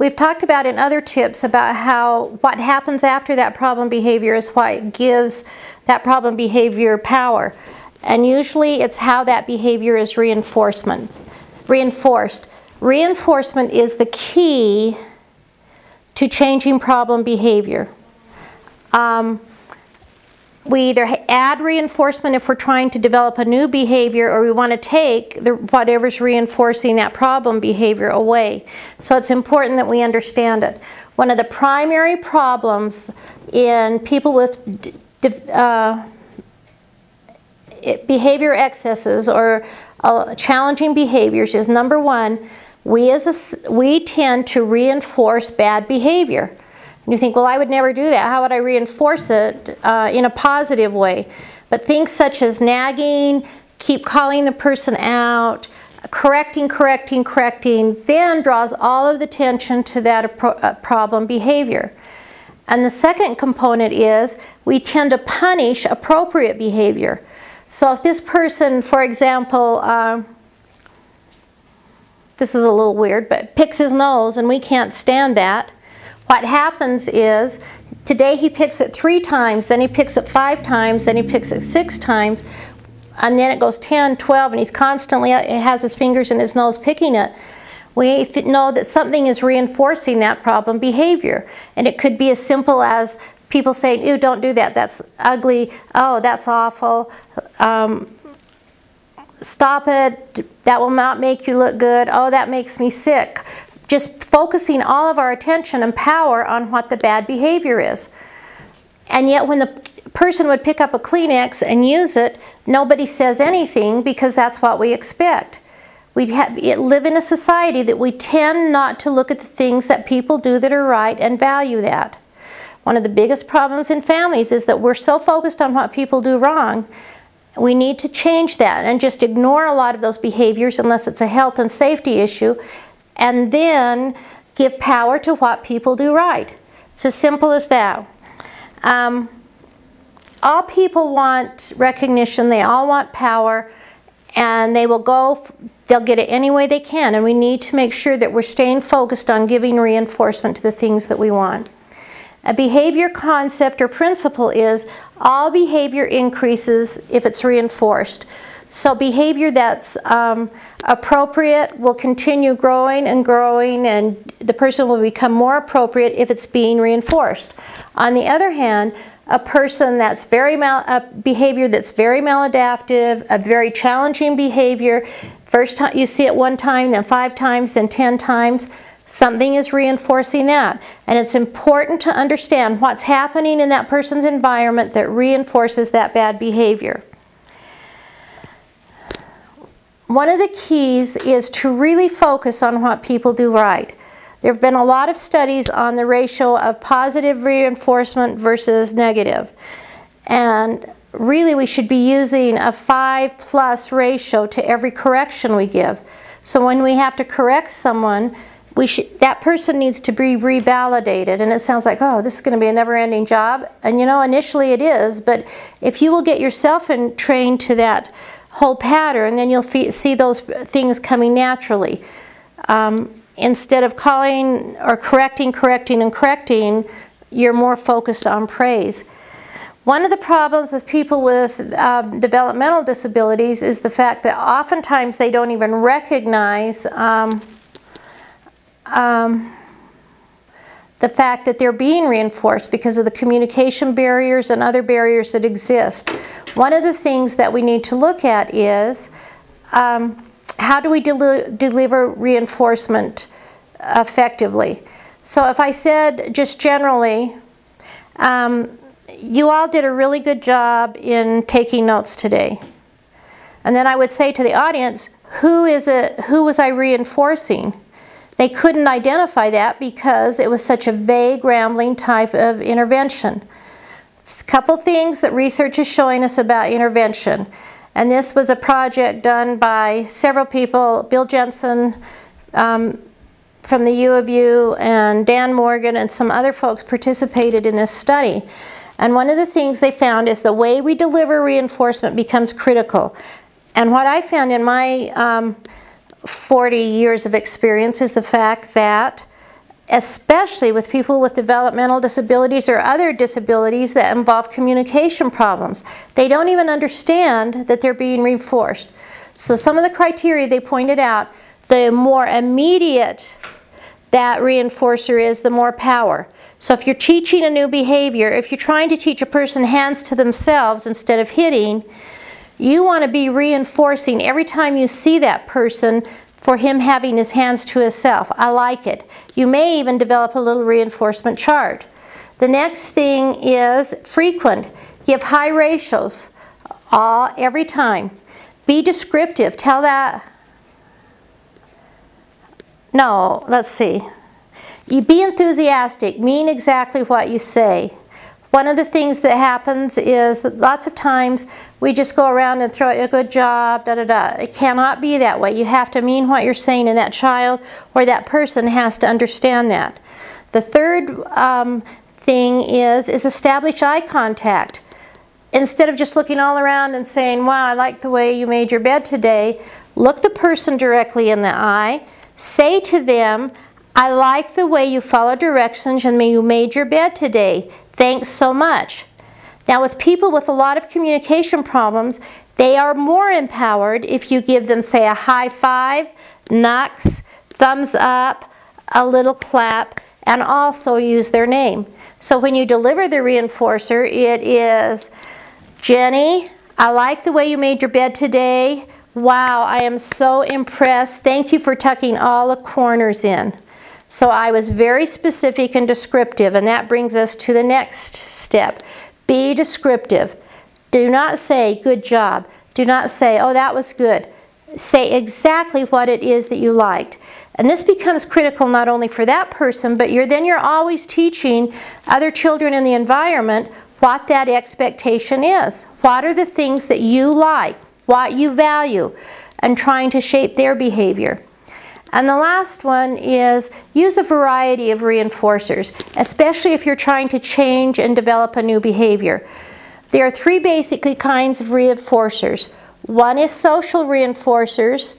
we've talked about in other tips about how what happens after that problem behavior is what gives that problem behavior power. And usually it's how that behavior is reinforced. Reinforcement is the key to changing problem behavior. We either add reinforcement if we're trying to develop a new behavior, or we want to take whatever's reinforcing that problem behavior away. So it's important that we understand it. One of the primary problems in people with behavior excesses or challenging behaviors is, number one, we tend to reinforce bad behavior. And you think, well, I would never do that. How would I reinforce it in a positive way? But things such as nagging, keep calling the person out, correcting, then draws all of the attention to that problem behavior. And the second component is we tend to punish appropriate behavior. So if this person, for example, this is a little weird, but picks his nose and we can't stand that, what happens is, today he picks it 3 times, then he picks it 5 times, then he picks it 6 times, and then it goes 10, 12, and he's constantly, has his fingers in his nose picking it. We know that something is reinforcing that problem behavior. And it could be as simple as people saying, ew, don't do that, that's ugly, oh, that's awful, stop it, that will not make you look good, oh, that makes me sick. Just focusing all of our attention and power on what the bad behavior is. And yet when the person would pick up a Kleenex and use it, nobody says anything because that's what we expect. We live in a society that we tend not to look at the things that people do that are right and value that. One of the biggest problems in families is that we're so focused on what people do wrong. We need to change that and just ignore a lot of those behaviors unless it's a health and safety issue, and then give power to what people do right. It's as simple as that. All people want recognition, they all want power, and they'll get it any way they can, and we need to make sure that we're staying focused on giving reinforcement to the things that we want. A behavior concept or principle is all behavior increases if it's reinforced. So behavior that's appropriate will continue growing, and the person will become more appropriate if it's being reinforced. On the other hand, a person that's behavior that's very maladaptive, a very challenging behavior, first time you see it 1 time, then 5 times, then 10 times, something is reinforcing that. And it's important to understand what's happening in that person's environment that reinforces that bad behavior. One of the keys is to really focus on what people do right. There have been a lot of studies on the ratio of positive reinforcement versus negative. And really we should be using a 5+ ratio to every correction we give. So when we have to correct someone, that person needs to be revalidated. And it sounds like, oh, this is going to be a never-ending job. And you know, initially it is, but if you will get yourself trained to that whole pattern, then you'll see those things coming naturally. Instead of calling or correcting, you're more focused on praise. One of the problems with people with developmental disabilities is the fact that oftentimes they don't even recognize the fact that they're being reinforced because of the communication barriers and other barriers that exist. One of the things that we need to look at is how do we deliver reinforcement effectively? So if I said just generally, you all did a really good job in taking notes today. And then I would say to the audience, who was I reinforcing? They couldn't identify that because it was such a vague, rambling type of intervention. It's a couple things that research is showing us about intervention. And this was a project done by several people, Bill Jensen from the U of U and Dan Morgan and some other folks participated in this study. And one of the things they found is the way we deliver reinforcement becomes critical. And what I found in my 40 years of experience is the fact that especially with people with developmental disabilities or other disabilities that involve communication problems. They don't even understand that they're being reinforced. So some of the criteria they pointed out, the more immediate that reinforcer is, the more power. So if you're teaching a new behavior, if you're trying to teach a person hands to themselves instead of hitting, you want to be reinforcing every time you see that person for him having his hands to himself. I like it. You may even develop a little reinforcement chart. The next thing is frequent. Give high ratios every time. Be descriptive. Tell that. No, let's see. You be enthusiastic. Mean exactly what you say. One of the things that happens is that lots of times we just go around and throw it a good job, da da da. It cannot be that way. You have to mean what you're saying, and that child or that person has to understand that. The third thing is establish eye contact. Instead of just looking all around and saying, wow, I like the way you made your bed today, look the person directly in the eye. Say to them, I like the way you follow directions and you made your bed today. Thanks so much. Now with people with a lot of communication problems, they are more empowered if you give them, say, a high five, knocks, thumbs up, a little clap, and also use their name. So when you deliver the reinforcer, it is, Jenny, I like the way you made your bed today. Wow, I am so impressed. Thank you for tucking all the corners in. So I was very specific and descriptive, and that brings us to the next step. Be descriptive. Do not say, good job. Do not say, oh, that was good. Say exactly what it is that you liked. And this becomes critical not only for that person, but then you're always teaching other children in the environment what that expectation is. What are the things that you like, what you value, and trying to shape their behavior. And the last one is use a variety of reinforcers, especially if you're trying to change and develop a new behavior. There are three basic kinds of reinforcers. One is social reinforcers.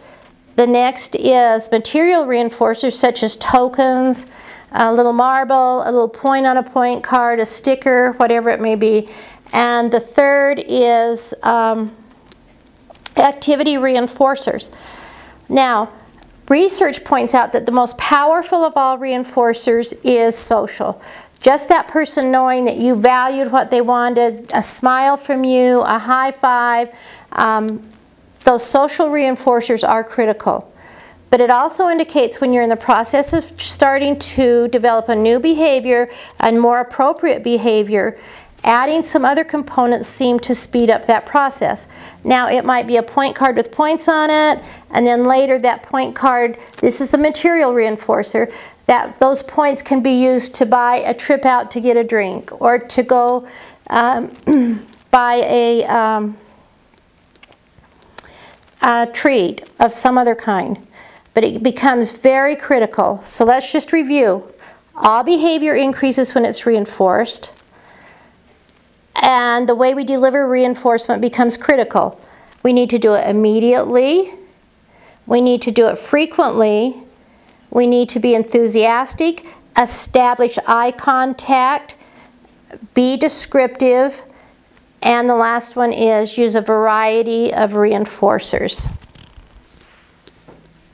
The next is material reinforcers such as tokens, a little marble, a little point on a point card, a sticker, whatever it may be. And the third is activity reinforcers. Now, research points out that the most powerful of all reinforcers is social. Just that person knowing that you valued what they wanted, a smile from you, a high five, those social reinforcers are critical. But it also indicates when you're in the process of starting to develop a new behavior and more appropriate behavior, adding some other components seem to speed up that process. Now it might be a point card with points on it, and then later that point card, this is the material reinforcer, that those points can be used to buy a trip out to get a drink or to go buy a treat of some other kind. But it becomes very critical. So let's just review. All behavior increases when it's reinforced. And the way we deliver reinforcement becomes critical. We need to do it immediately. We need to do it frequently. We need to be enthusiastic, establish eye contact, be descriptive, and the last one is use a variety of reinforcers.